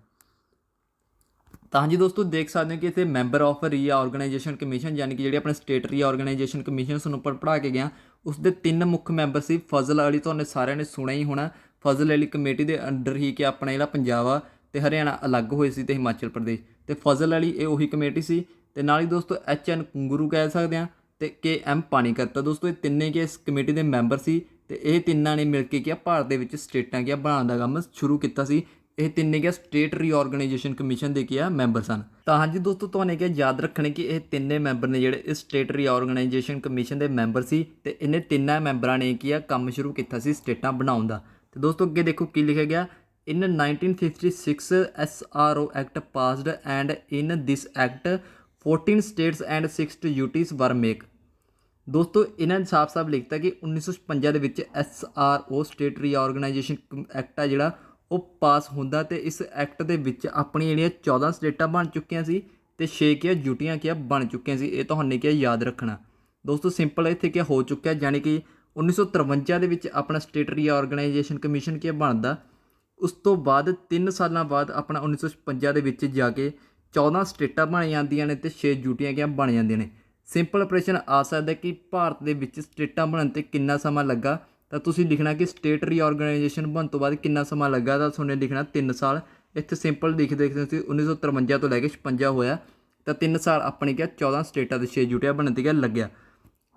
ਤਾਂ ਹਾਂਜੀ ਦੋਸਤੋ ਦੇਖ ਸਕਦੇ ਹੋ ਕਿ ਇੱਥੇ ਮੈਂਬਰ ਆਫ ਰੀਆਰਗਨਾਈਜੇਸ਼ਨ ਕਮਿਸ਼ਨ ਯਾਨੀ ਕਿ ਜਿਹੜੇ ਆਪਣੇ ਸਟੇਟ ਰੀਆਰਗਨਾਈਜੇਸ਼ਨ ਕਮਿਸ਼ਨ ਤੁਹਾਨੂੰ ਪੜ੍ਹਾ ਕੇ ਗਿਆ ਉਸਦੇ 3 ਮੁੱਖ ਮੈਂਬਰ ਸੀ। ਫਜ਼ਲ ਅਲੀ ਤੁਹਾਨੂੰ ਸਾਰਿਆਂ ਨੇ ਸੁਣਿਆ ਹੀ ਹੋਣਾ। ਫਜ਼ਲ ਅਲੀ ਕਮੇਟੀ ਦੇ ਅੰਡਰ ਹੀ ਕਿ ਆਪਣਾ ਜਿਹੜਾ ਪੰਜਾਬ ਆ ਅਤੇ ਹਰਿਆਣਾ ਅਲੱਗ ਹੋਏ ਸੀ ਅਤੇ ਹਿਮਾਚਲ ਪ੍ਰਦੇਸ਼, ਅਤੇ ਫਜ਼ਲ ਅਲੀ ਇਹ ਉਹੀ ਕਮੇਟੀ ਸੀ। ਅਤੇ ਨਾਲ ਹੀ ਦੋਸਤੋ HN ਕੁੰਗਰੂ ਕਹਿ ਸਕਦੇ ਹਾਂ ਅਤੇ KM ਪਾਣੀਕਰ। ਤਾਂ ਦੋਸਤੋ ਇਹ ਤਿੰਨੇ ਕਿ ਇਸ ਕਮੇਟੀ ਦੇ ਮੈਂਬਰ ਸੀ ਅਤੇ ਇਹ ਤਿੰਨਾਂ ਨੇ ਮਿਲ ਕੇ ਕਿਹਾ ਭਾਰਤ ਦੇ ਵਿੱਚ ਸਟੇਟਾਂ ਕਿਹਾ ਬਣਾਉਣ ਦਾ ਕੰਮ ਸ਼ੁਰੂ ਕੀਤਾ ਸੀ। ਇਹ ਤਿੰਨੇ ਕਿਹਾ ਸਟੇਟ ਰੀਆਰਗਨਾਈਜੇਸ਼ਨ ਕਮਿਸ਼ਨ ਦੇ ਕਿਹਾ ਮੈਂਬਰ ਸਨ। ਤਾਂ ਹਾਂਜੀ ਦੋਸਤੋ ਤੁਹਾਨੂੰ ਕਿਹਾ ਯਾਦ ਰੱਖਣੇ ਕਿ ਇਹ ਤਿੰਨੇ ਮੈਂਬਰ ਨੇ ਜਿਹੜੇ ਇਸ ਸਟੇਟ ਰੀਆਰਗਨਾਈਜੇਸ਼ਨ ਕਮਿਸ਼ਨ ਦੇ ਮੈਂਬਰ ਸੀ ਅਤੇ ਇਹਨੇ ਤਿੰਨਾਂ ਮੈਂਬਰਾਂ ਨੇ ਕੀ ਆ ਕੰਮ ਸ਼ੁਰੂ ਕੀਤਾ ਸੀ ਸਟੇਟਾਂ ਬਣਾਉਣ ਦਾ। ਅਤੇ ਦੋਸਤੋ ਅੱਗੇ ਦੇਖੋ ਕੀ ਲਿਖਿਆ ਗਿਆ। In 1956 SRO Act passed and in this act 14 states and 6 UTs were made। ਦੋਸਤੋ ਇਹਨਾਂ ਨੇ ਸਾਫ਼-ਸਾਫ਼ ਲਿਖਤਾ ਕਿ 1956 ਦੇ ਵਿੱਚ SRO ਸਟੇਟ ਰੀਆਰਗਨਾਈਜੇਸ਼ਨ ਐਕਟ ਆ ਜਿਹੜਾ ਉਹ ਪਾਸ ਹੁੰਦਾ ਅਤੇ ਇਸ ਐਕਟ ਦੇ ਵਿੱਚ ਆਪਣੀਆਂ ਜਿਹੜੀਆਂ 14 ਸਟੇਟਾਂ ਬਣ ਚੁੱਕੀਆਂ ਸੀ ਅਤੇ 6 ਕਿਹਾ ਯੂਟੀਆਂ ਕਿਹਾ ਬਣ ਚੁੱਕੀਆਂ ਸੀ। ਇਹ ਤੁਹਾਨੂੰ ਕਿਹਾ ਯਾਦ ਰੱਖਣਾ। ਦੋਸਤੋ ਸਿੰਪਲ ਇੱਥੇ ਕਿਹਾ ਹੋ ਚੁੱਕਿਆ, ਯਾਨੀ ਕਿ 1953 ਦੇ ਵਿੱਚ ਆਪਣਾ ਸਟੇਟ ਰੀਆਰਗਨਾਈਜੇਸ਼ਨ ਕਮਿਸ਼ਨ ਕਿਹਾ ਬਣਦਾ। ਉਸ ਤੋਂ ਬਾਅਦ 3 ਸਾਲਾਂ ਬਾਅਦ ਆਪਣਾ 1956 ਦੇ ਵਿੱਚ ਜਾ ਕੇ 14 ਸਟੇਟਾਂ ਬਣ ਜਾਂਦੀਆਂ ਨੇ ਅਤੇ 6 ਯੂਟੀਆਂ ਕਿਹਾ ਬਣ ਜਾਂਦੀਆਂ ਨੇ। ਸਿੰਪਲ ਪ੍ਰਸ਼ਨ ਆ ਸਕਦਾ ਕਿ ਭਾਰਤ ਦੇ ਵਿੱਚ ਸਟੇਟਾਂ ਬਣਨ 'ਤੇ ਕਿੰਨਾ ਸਮਾਂ ਲੱਗਾ, ਤਾਂ ਤੁਸੀਂ ਲਿਖਣਾ ਕਿ ਸਟੇਟ ਰੀਆਰਗਨਾਈਜੇਸ਼ਨ ਬਣਨ ਤੋਂ ਬਾਅਦ ਕਿੰਨਾ ਸਮਾਂ ਲੱਗਾ, ਤਾਂ ਤੁਹਾਨੂੰ ਲਿਖਣਾ 3 ਸਾਲ। ਇੱਥੇ ਸਿੰਪਲ ਲਿਖਦੇ ਤੁਸੀਂ 1953 ਤੋਂ ਲੈ ਕੇ 56 ਹੋਇਆ ਤਾਂ 3 ਸਾਲ ਆਪਣੇ ਕਿਹਾ 14 ਸਟੇਟਾਂ ਦੇ 6 ਯੂਟੀਆਂ ਬਣਨ 'ਤੇ ਕਿਹਾ ਲੱਗਿਆ।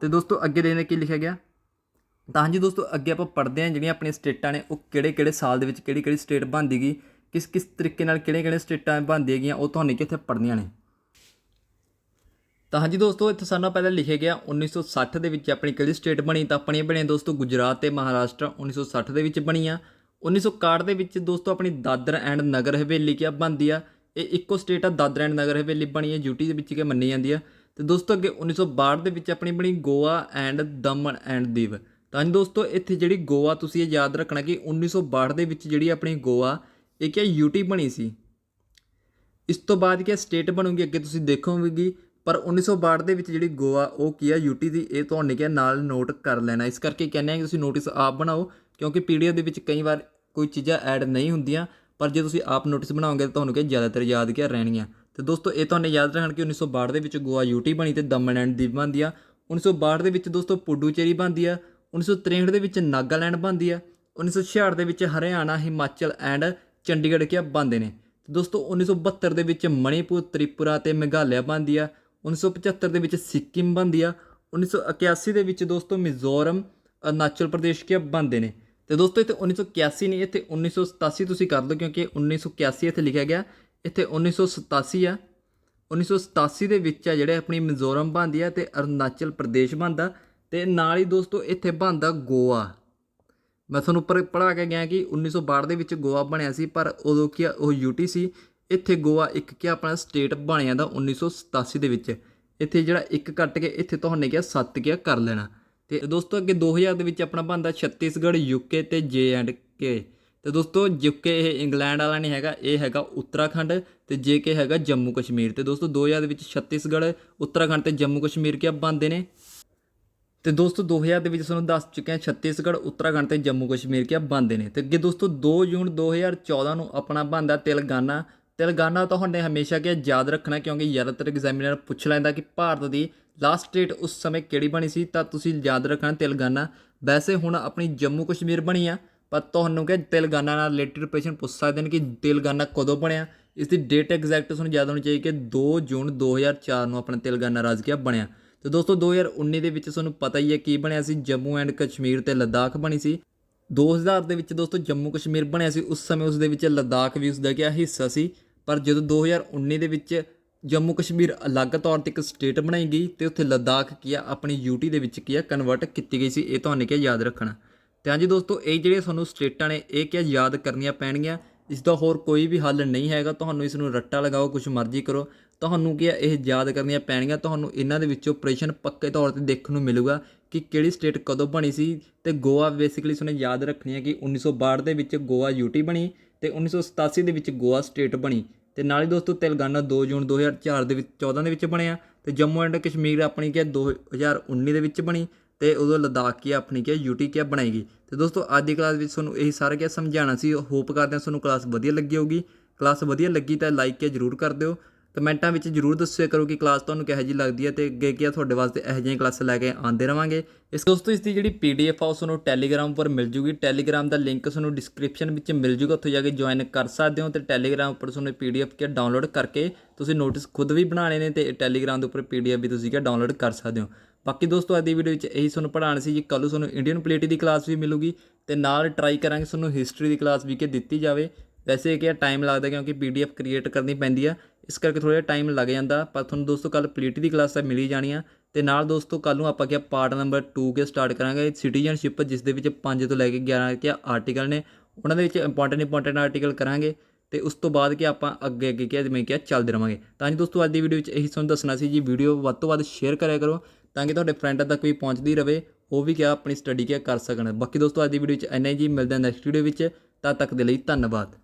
ਅਤੇ ਦੋਸਤੋ ਅੱਗੇ ਦੇਖਦੇ ਕੀ ਲਿਖਿਆ ਗਿਆ। ਤਾਂ ਹਾਂਜੀ ਦੋਸਤੋ ਅੱਗੇ ਆਪਾਂ ਪੜ੍ਹਦੇ ਹਾਂ ਜਿਹੜੀਆਂ ਆਪਣੀਆਂ ਸਟੇਟਾਂ ਨੇ ਉਹ ਕਿਹੜੇ ਸਾਲ ਦੇ ਵਿੱਚ ਕਿਹੜੀ ਸਟੇਟ ਬਣਦੀ ਗਈ, ਕਿਸ ਤਰੀਕੇ ਨਾਲ ਕਿਹੜੀਆਂ ਸਟੇਟਾਂ ਬਣਦੀਆਂ ਗਈਆਂ, ਉਹ ਤੁਹਾਨੂੰ ਕਿੱਥੇ ਪੜ੍ਹਨੀਆਂ ਨੇ। ਤਾਂ ਹਾਂਜੀ ਦੋਸਤੋ ਇੱਥੇ ਸਾਨੂੰ ਪਹਿਲਾਂ ਲਿਖਿਆ ਗਿਆ 1960 ਦੇ ਵਿੱਚ ਆਪਣੀ ਕਿਹੜੀ ਸਟੇਟ ਬਣੀ, ਤਾਂ ਆਪਣੀਆਂ ਬਣੀਆਂ ਦੋਸਤੋ ਗੁਜਰਾਤ ਅਤੇ ਮਹਾਰਾਸ਼ਟਰ 1960 ਦੇ ਵਿੱਚ ਬਣੀਆਂ। 1961 ਦੇ ਵਿੱਚ ਦੋਸਤੋ ਆਪਣੀ ਦਾਦਰ ਐਂਡ ਨਗਰ ਹਵੇਲੀ ਕਿਆ ਬਣਦੀ ਆ, ਇਹ ਇੱਕੋ ਸਟੇਟ ਆ ਦਾਦਰ ਐਂਡ ਨਗਰ ਹਵੇਲੀ ਬਣੀ ਹੈ, ਯੂਟੀ ਦੇ ਵਿੱਚ ਕਿ ਮੰਨੀ ਜਾਂਦੀ ਆ। ਅਤੇ ਦੋਸਤੋ ਅੱਗੇ 1962 ਦੇ ਵਿੱਚ ਆਪਣੀ ਬਣੀ Goa and Daman and Diu. ਤਾਂ ਹਾਂਜੀ ਦੋਸਤੋ ਇੱਥੇ ਜਿਹੜੀ ਗੋਆ ਤੁਸੀਂ ਇਹ ਯਾਦ ਰੱਖਣਾ ਕਿ 1962 ਦੇ ਵਿੱਚ ਜਿਹੜੀ ਆਪਣੀ ਗੋਆ ਇਹ ਕਿਆ ਯੂਟੀ ਬਣੀ ਸੀ। ਇਸ ਤੋਂ ਬਾਅਦ ਕਿਆ ਸਟੇਟ ਬਣੂਗੀ ਅੱਗੇ ਤੁਸੀਂ ਦੇਖੋਗੇ, ਪਰ 1962 ਦੇ ਵਿੱਚ ਜਿਹੜੀ ਗੋਆ ਉਹ ਕੀ ਆ ਯੂਟੀ ਦੀ, ਇਹ ਤੁਹਾਨੂੰ ਕਿਹਾ ਨਾਲ ਨੋਟ ਕਰ ਲੈਣਾ। ਇਸ ਕਰਕੇ ਕਹਿੰਦੇ ਆ ਕਿ ਤੁਸੀਂ ਨੋਟਿਸ ਆਪ ਬਣਾਓ, ਕਿਉਂਕਿ PDF ਦੇ ਵਿੱਚ ਕਈ ਵਾਰ ਕੋਈ ਚੀਜ਼ਾਂ ਐਡ ਨਹੀਂ ਹੁੰਦੀਆਂ, ਪਰ ਜੇ ਤੁਸੀਂ ਆਪ ਨੋਟਿਸ ਬਣਾਓਗੇ ਤਾਂ ਤੁਹਾਨੂੰ ਕਿਹਾ ਜ਼ਿਆਦਾਤਰ ਯਾਦ ਕਿਆ ਰਹਿਣਗੀਆਂ। ਅਤੇ ਦੋਸਤੋ ਇਹ ਤੁਹਾਨੂੰ ਯਾਦ ਰੱਖਣ ਕਿ 1962 ਦੇ ਵਿੱਚ ਗੋਆ ਯੂਟੀ ਬਣੀ ਅਤੇ ਦਮਨ ਐਂਡ ਦੀਵ ਬਣਦੀ ਆ। 1962 ਦੇ ਵਿੱਚ ਦੋਸਤੋ ਪੁਡੂਚੇਰੀ ਬਣਦੀ ਆ। 1963 ਦੇ ਵਿੱਚ ਨਾਗਾਲੈਂਡ ਬਣਦੀ ਆ। 1966 ਦੇ ਵਿੱਚ ਹਰਿਆਣਾ, ਹਿਮਾਚਲ ਐਂਡ ਚੰਡੀਗੜ੍ਹ ਕਿਆ ਬਣਦੇ ਨੇ। ਦੋਸਤੋ 1972 ਦੇ ਵਿੱਚ ਮਣੀਪੁਰ, ਤ੍ਰਿਪੁਰਾ ਅਤੇ ਮੇਘਾਲਿਆ ਬਣਦੀ ਆ। 1975 ਦੇ ਵਿੱਚ ਸਿੱਕਿਮ ਬਣਦੀ ਆ। 1981 ਦੇ ਵਿੱਚ ਦੋਸਤੋ ਮਿਜ਼ੋਰਮ, ਅਰੁਣਾਚਲ ਪ੍ਰਦੇਸ਼ ਕਿਆ ਬਣਦੇ ਨੇ। ਅਤੇ ਦੋਸਤੋ ਇੱਥੇ 1981 ਨਹੀਂ, ਇੱਥੇ 1987 ਤੁਸੀਂ ਕਰ ਦਿਓ, ਕਿਉਂਕਿ 1981 ਇੱਥੇ ਲਿਖਿਆ ਗਿਆ, ਇੱਥੇ 1987 ਆ। 1987 ਦੇ ਵਿੱਚ ਆ ਜਿਹੜੇ ਆਪਣੀ ਮਿਜ਼ੋਰਮ ਬਣਦੀ ਆ ਅਤੇ ਅਰੁਣਾਚਲ ਪ੍ਰਦੇਸ਼ ਬਣਦਾ, ਅਤੇ ਨਾਲ ਹੀ ਦੋਸਤੋ ਇੱਥੇ ਬਣਦਾ ਗੋਆ। ਮੈਂ ਤੁਹਾਨੂੰ ਉੱਪਰ ਪੜ੍ਹਾ ਕੇ ਗਿਆ ਕਿ 1962 ਦੇ ਵਿੱਚ ਗੋਆ ਬਣਿਆ ਸੀ, ਪਰ ਉਦੋਂ ਕੀ ਉਹ ਯੂਟੀ ਸੀ। ਇੱਥੇ ਗੋਆ ਇੱਕ ਕੀ ਆਪਣਾ ਸਟੇਟ ਬਣ ਜਾਂਦਾ 1987 ਦੇ ਵਿੱਚ। ਇੱਥੇ ਜਿਹੜਾ ਇੱਕ ਕੱਟ ਕੇ ਇੱਥੇ ਤੁਹਾਨੂੰ ਕਿਹਾ 7 ਕਿਆ ਕਰ ਲੈਣਾ। ਅਤੇ ਦੋਸਤੋ ਅੱਗੇ 2000 ਦੇ ਵਿੱਚ ਆਪਣਾ ਬਣਦਾ ਛੱਤੀਸਗੜ੍ਹ, UK ਅਤੇ JK। ਅਤੇ ਦੋਸਤੋ UK ਇਹ ਇੰਗਲੈਂਡ ਵਾਲਾ ਨਹੀਂ ਹੈਗਾ, ਇਹ ਹੈਗਾ ਉੱਤਰਾਖੰਡ, ਅਤੇ JK ਹੈਗਾ ਜੰਮੂ ਕਸ਼ਮੀਰ। ਅਤੇ ਦੋਸਤੋ 2000 ਦੇ ਵਿੱਚ ਛੱਤੀਸਗੜ੍ਹ, ਉੱਤਰਾਖੰਡ ਅਤੇ ਜੰਮੂ ਕਸ਼ਮੀਰ ਕਿਆ ਬਣਦੇ ਨੇ। ਅਤੇ ਦੋਸਤੋ 2000 ਦੇ ਵਿੱਚ ਤੁਹਾਨੂੰ ਦੱਸ ਚੁੱਕੇ ਹਾਂ ਛੱਤੀਸਗੜ੍ਹ, ਉੱਤਰਾਖੰਡ ਅਤੇ ਜੰਮੂ ਕਸ਼ਮੀਰ ਕਿਆ ਬਣਦੇ ਨੇ। ਅਤੇ ਅੱਗੇ ਦੋਸਤੋ 2 ਜੂਨ 2014 ਨੂੰ ਆਪਣਾ ਬਣਦਾ ਤੇਲੰਗਾਨਾ। ਤੇਲੰਗਾਨਾ ਤੁਹਾਡੇ ਹਮੇਸ਼ਾ ਕਿ ਯਾਦ ਰੱਖਣਾ, ਕਿਉਂਕਿ ਜ਼ਿਆਦਾਤਰ ਐਗਜ਼ਾਮੀਨਰ ਪੁੱਛ ਲੈਂਦਾ ਕਿ ਭਾਰਤ ਦੀ ਲਾਸਟ ਸਟੇਟ ਉਸ ਸਮੇਂ ਕਿਹੜੀ ਬਣੀ ਸੀ, ਤਾਂ ਤੁਸੀਂ ਯਾਦ ਰੱਖਣਾ ਤੇਲੰਗਾਨਾ। ਵੈਸੇ ਹੁਣ ਆਪਣੀ ਜੰਮੂ ਕਸ਼ਮੀਰ ਬਣੀ ਆ, ਪਰ ਤੁਹਾਨੂੰ ਕਿ ਤੇਲੰਗਾਨਾ ਨਾਲ ਰਿਲੇਟਿਡ ਪ੍ਰਸ਼ਨ ਪੁੱਛ ਸਕਦੇ ਨੇ ਕਿ ਤੇਲੰਗਾਨਾ ਕਦੋਂ ਬਣਿਆ। ਇਸ ਦੀ ਡੇਟ ਐਗਜ਼ੈਕਟ ਤੁਹਾਨੂੰ ਯਾਦ ਹੋਣੀ ਚਾਹੀਦੀ ਕਿ 2 ਜੂਨ 2004 ਨੂੰ ਆਪਣਾ ਤੇਲੰਗਾਨਾ ਰਾਜ ਕਿਆ ਬਣਿਆ। ਅਤੇ ਦੋਸਤੋ 2019 ਦੇ ਵਿੱਚ ਤੁਹਾਨੂੰ ਪਤਾ ਹੀ ਹੈ ਕੀ ਬਣਿਆ ਸੀ, ਜੰਮੂ ਐਂਡ ਕਸ਼ਮੀਰ ਅਤੇ ਲੱਦਾਖ ਬਣੀ ਸੀ। 2000 ਦੇ ਵਿੱਚ ਦੋਸਤੋ ਜੰਮੂ ਕਸ਼ਮੀਰ ਬਣਿਆ ਸੀ, ਉਸ ਸਮੇਂ ਉਸ ਦੇ ਵਿੱਚ ਲੱਦਾਖ ਵੀ ਉਸ ਦਾ ਕਿਆ ਹਿੱਸਾ ਸੀ। ਪਰ ਜਦੋਂ 2019 ਦੇ ਵਿੱਚ ਜੰਮੂ ਕਸ਼ਮੀਰ ਅਲੱਗ ਤੌਰ 'ਤੇ ਇੱਕ ਸਟੇਟ ਬਣਾਈ ਗਈ ਅਤੇ ਉੱਥੇ ਲੱਦਾਖ ਕੀ ਆ ਆਪਣੀ ਯੂਟੀ ਦੇ ਵਿੱਚ ਕੀ ਆ ਕਨਵਰਟ ਕੀਤੀ ਗਈ ਸੀ। ਇਹ ਤੁਹਾਨੂੰ ਕਿਆ ਯਾਦ ਰੱਖਣਾ। ਅਤੇ ਹਾਂਜੀ ਦੋਸਤੋ ਇਹ ਜਿਹੜੀਆਂ ਤੁਹਾਨੂੰ ਸਟੇਟਾਂ ਨੇ ਇਹ ਕਿਆ ਯਾਦ ਕਰਨੀਆਂ ਪੈਣਗੀਆਂ, ਇਸ ਦਾ ਹੋਰ ਕੋਈ ਵੀ ਹੱਲ ਨਹੀਂ ਹੈਗਾ। ਤੁਹਾਨੂੰ ਇਸ ਨੂੰ ਰੱਟਾ ਲਗਾਓ, ਕੁਛ ਮਰਜ਼ੀ ਕਰੋ, ਤੁਹਾਨੂੰ ਕੀ ਇਹ ਯਾਦ ਕਰਨੀਆਂ ਪੈਣਗੀਆਂ। ਤੁਹਾਨੂੰ ਇਹਨਾਂ ਦੇ ਵਿੱਚੋਂ ਪ੍ਰਸ਼ਨ ਪੱਕੇ ਤੌਰ 'ਤੇ ਦੇਖਣ ਨੂੰ ਮਿਲੂਗਾ ਕਿ ਕਿਹੜੀ ਸਟੇਟ ਕਦੋਂ ਬਣੀ ਸੀ। ਅਤੇ ਗੋਆ ਬੇਸਿਕਲੀ ਤੁਹਾਨੂੰ ਯਾਦ ਰੱਖਣੀ ਹੈ ਕਿ 1962 ਦੇ ਵਿੱਚ ਗੋਆ ਯੂਟੀ ਬਣੀ ਅਤੇ 1987 ਦੇ ਵਿੱਚ ਗੋਆ ਸਟੇਟ ਬਣੀ। ਅਤੇ ਨਾਲ ਹੀ ਦੋਸਤੋ ਤੇਲੰਗਾਨਾ 2 ਜੂਨ 2004 ਦੇ ਵਿੱਚ 14 ਦੇ ਵਿੱਚ ਬਣਿਆ। ਅਤੇ ਜੰਮੂ ਐਂਡ ਕਸ਼ਮੀਰ ਆਪਣੀ ਕਿਆ 2019 ਦੇ ਵਿੱਚ ਬਣੀ, ਅਤੇ ਉਦੋਂ ਲੱਦਾਖ ਕੀ ਆਪਣੀ ਕਿਆ ਯੂਟੀ ਕਿਆ ਬਣਾਈ ਗਈ। ਅਤੇ ਦੋਸਤੋ ਅੱਜ ਦੀ ਕਲਾਸ ਵਿੱਚ ਤੁਹਾਨੂੰ ਇਹੀ ਸਾਰਾ ਕਿਆ ਸਮਝਾਉਣਾ ਸੀ। ਹੋਪ ਕਰਦੇ ਹਾਂ ਤੁਹਾਨੂੰ ਕਲਾਸ ਵਧੀਆ ਲੱਗੀ ਹੋਊਗੀ। ਕਲਾਸ ਵਧੀਆ ਲੱਗੀ ਤਾਂ ਲਾਈਕ ਕਿਆ ਜ਼ਰੂਰ ਕਰ ਦਿਓ। ਕਮੈਂਟਾਂ ਵਿੱਚ ਜ਼ਰੂਰ ਦੱਸਿਆ ਕਰੋ ਕਿ ਕਲਾਸ ਤੁਹਾਨੂੰ ਕਿਹੋ ਜਿਹੀ ਲੱਗਦੀ ਹੈ, ਤੇ ਅੱਗੇ ਕੀ ਆ ਤੁਹਾਡੇ ਵਾਸਤੇ ਇਹੋ ਜਿਹੀਆਂ ਕਲਾਸਾਂ ਲੈ ਕੇ ਆਉਂਦੇ ਰਵਾਂਗੇ। ਇਸ ਦੋਸਤੋ ਇਸ ਦੀ ਜਿਹੜੀ PDF ਆ ਉਸ ਨੂੰ ਟੈਲੀਗ੍ਰਾਮ ਉੱਪਰ ਮਿਲ ਜੂਗੀ। ਟੈਲੀਗ੍ਰਾਮ ਦਾ ਲਿੰਕ ਤੁਹਾਨੂੰ ਡਿਸਕ੍ਰਿਪਸ਼ਨ ਵਿੱਚ ਮਿਲ ਜੂਗਾ, ਉੱਥੇ ਜਾ ਕੇ ਜੁਆਇਨ ਕਰ ਸਕਦੇ ਹੋ। ਤੇ ਟੈਲੀਗ੍ਰਾਮ ਉੱਪਰ ਤੁਹਾਨੂੰ PDF ਕੀ ਡਾਊਨਲੋਡ ਕਰਕੇ ਤੁਸੀਂ ਨੋਟਿਸ ਖੁਦ ਵੀ ਬਣਾਉਣੇ ਨੇ, ਤੇ ਟੈਲੀਗ੍ਰਾਮ ਦੇ ਉੱਪਰ PDF ਵੀ ਤੁਸੀਂ ਕੀ ਡਾਊਨਲੋਡ ਕਰ ਸਕਦੇ ਹੋ। ਬਾਕੀ ਦੋਸਤੋ ਅੱਜ ਦੀ ਵੀਡੀਓ ਵਿੱਚ ਇਹੀ ਤੁਹਾਨੂੰ ਪੜ੍ਹਾਉਣਾ ਸੀ ਜੀ। ਕੱਲ੍ਹ ਨੂੰ ਤੁਹਾਨੂੰ ਇੰਡੀਅਨ ਪੋਲੀਟੀ ਦੀ ਕਲਾਸ ਵੀ ਮਿਲੂਗੀ, ਤੇ ਨਾਲ ਟਰਾਈ ਕਰਾਂਗੇ ਤੁਹਾਨੂੰ ਹਿਸਟਰੀ ਦੀ ਕਲਾਸ ਵੀ ਕਿ ਦਿੱਤੀ ਜਾਵੇ। ਵੈਸੇ ਕਿ ਟਾਈਮ ਲੱਗਦਾ ਕਿਉਂਕਿ PDF ਕ੍ਰੀਏਟ ਕਰਨੀ ਪੈਂਦੀ ਆ, ਇਸ ਕਰਕੇ ਥੋੜ੍ਹਾ ਜਿਹਾ ਟਾਈਮ ਲੱਗ ਜਾਂਦਾ, ਪਰ ਤੁਹਾਨੂੰ ਦੋਸਤੋ ਕੱਲ੍ਹ ਪੋਲੀਟੀ ਦੀ ਕਲਾਸ ਤਾਂ ਮਿਲ ਹੀ ਜਾਣੀ ਆ। ਤੇ ਨਾਲ ਦੋਸਤੋ ਕੱਲ੍ਹ ਨੂੰ ਆਪਾਂ ਕਿਹਾ ਪਾਰਟ ਨੰਬਰ 2 ਕੇ ਸਟਾਰਟ ਕਰਾਂਗੇ ਸਿਟੀਜ਼ਨਸ਼ਿਪ, ਜਿਸ ਦੇ ਵਿੱਚ 5 ਤੋਂ ਲੈ ਕੇ 11 ਕਿਆ ਆਰਟੀਕਲ ਨੇ, ਉਹਨਾਂ ਦੇ ਵਿੱਚ ਇੰਪੋਰਟੈਂਟ ਆਰਟੀਕਲ ਕਰਾਂਗੇ। ਤੇ ਉਸ ਤੋਂ ਬਾਅਦ ਕਿ ਆਪਾਂ ਅੱਗੇ ਕਿਹਾ ਜਿਵੇਂ ਕਿਹਾ ਚੱਲਦੇ ਰਹਾਂਗੇ। ਤਾਂ ਜੀ ਦੋਸਤੋ ਅੱਜ ਦੀ ਵੀਡੀਓ ਵਿੱਚ ਇਹੀ ਤੁਹਾਨੂੰ ਦੱਸਣਾ ਸੀ ਜੀ। ਵੀਡੀਓ ਵੱਧ ਤੋਂ ਵੱਧ ਸ਼ੇਅਰ ਕਰਿਆ ਕਰੋ ਤਾਂ ਕਿ ਤੁਹਾਡੇ ਫਰੈਂਡਾਂ ਤੱਕ ਵੀ ਪਹੁੰਚਦੀ ਰਹੇ, ਉਹ ਵੀ ਕਿਹਾ ਆਪਣੀ ਸਟੱਡੀ ਕਿਆ ਕਰ ਸਕਣ। ਬਾਕੀ ਦੋਸਤੋ ਅੱਜ ਦੀ ਵੀਡੀਓ ਵਿੱਚ ਇੰਨਾ ਹੀ ਜੀ, ਮਿਲਦੇ ਹਾਂ ਨੈਕਸਟ ਵੀਡੀਓ ਵਿੱਚ। ਤਦ ਤੱਕ ਦੇ ਲਈ ਧੰਨਵਾਦ।